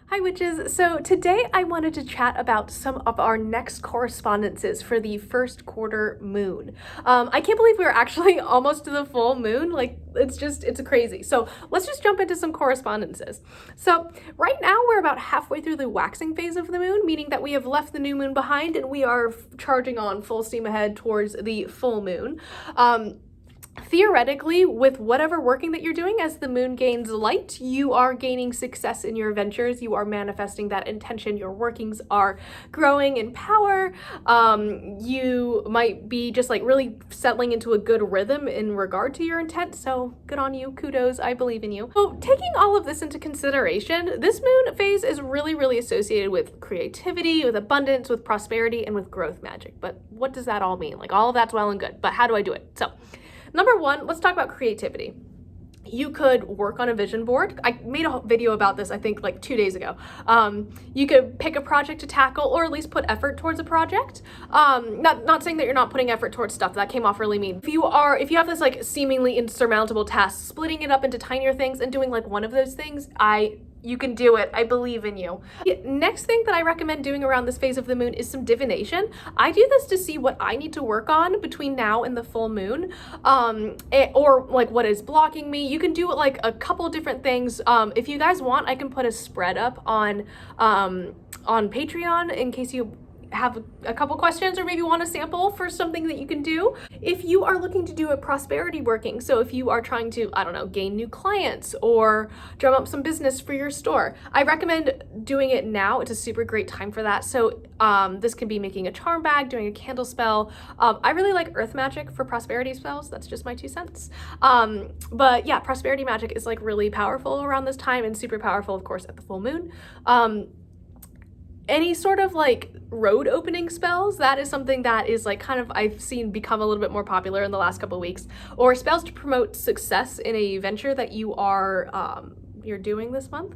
Hi witches! So today I wanted to chat about some of our next correspondences for the first quarter moon. I can't believe we're actually almost to the full moon. Like it's crazy. So let's just jump into some correspondences. So right now we're about halfway through the waxing phase of the moon, meaning that we have left the new moon behind and we are charging on full steam ahead towards the full moon. Theoretically, with whatever working that you're doing, as the moon gains light, you are gaining success in your ventures. You are manifesting that intention. Your workings are growing in power. You might be just like really settling into a good rhythm in regard to your intent. So good on you. Kudos. I believe in you. So taking all of this into consideration, this moon phase is really associated with creativity, with abundance, with prosperity, and with growth magic. But what does that all mean? Like, all of that's well and good, but how do I do it? So number one, let's talk about creativity. You could work on a vision board. I made a video about this, I think like 2 days ago. You could pick a project to tackle, or at least put effort towards a project. Not saying that you're not putting effort towards stuff. That came off really mean. If you have this like seemingly insurmountable task, splitting it up into tinier things and doing like one of those things, you can do it. I believe in you. Next thing that I recommend doing around this phase of the moon is some divination. I do this to see what I need to work on between now and the full moon, or like what is blocking me. You can do like a couple different things. If you guys want, I can put a spread up on Patreon in case you have a couple questions or maybe want a sample for something that you can do. If you are looking to do a prosperity working, so if you are trying to, I don't know, gain new clients or drum up some business for your store, I recommend doing it now. It's a super great time for that. So this can be making a charm bag, doing a candle spell. I really like earth magic for prosperity spells. That's just my 2 cents. But yeah, prosperity magic is like really powerful around this time and super powerful, of course, at the full moon. Any sort of like road opening spells, that is something that is like kind of I've seen become a little bit more popular in the last couple of weeks, or spells to promote success in a venture that you are you're doing this month.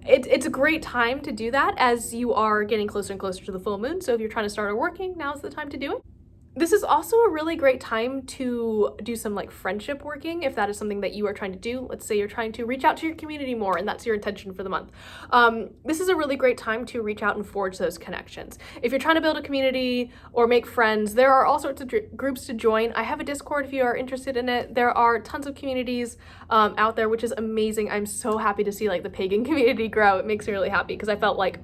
It's a great time to do that as you are getting closer and closer to the full moon. So if you're trying to start working, now's the time to do it. This is also a really great time to do some like friendship working if that is something that you are trying to do. Let's say you're trying to reach out to your community more and that's your intention for the month. This is a really great time to reach out and forge those connections. If you're trying to build a community or make friends, there are all sorts of groups to join. I have a Discord if you are interested in it. There are tons of communities out there, which is amazing. I'm so happy to see like the pagan community grow. It makes me really happy because I felt like,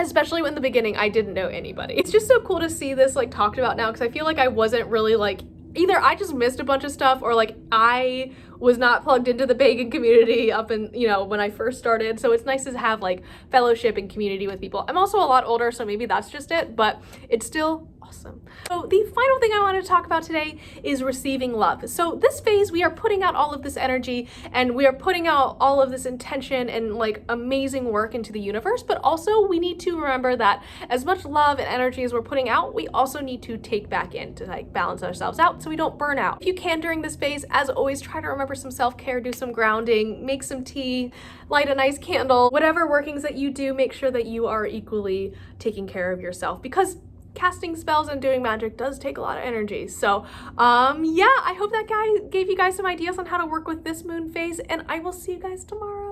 especially when in the beginning, I didn't know anybody. It's just so cool to see this like talked about now because I feel like I wasn't really like, either I just missed a bunch of stuff or like I was not plugged into the pagan community up in, when I first started. So it's nice to have like fellowship and community with people. I'm also a lot older, so maybe that's just it, but it's still awesome. So the final thing I want to talk about today is receiving love. So this phase, we are putting out all of this energy and we are putting out all of this intention and like amazing work into the universe, but also we need to remember that as much love and energy as we're putting out, we also need to take back in to like balance ourselves out so we don't burn out. If you can during this phase, as always, try to remember some self-care, do some grounding, make some tea, light a nice candle, whatever workings that you do, make sure that you are equally taking care of yourself because casting spells and doing magic does take a lot of energy. So yeah, I hope that gave you guys some ideas on how to work with this moon phase, and I will see you guys tomorrow.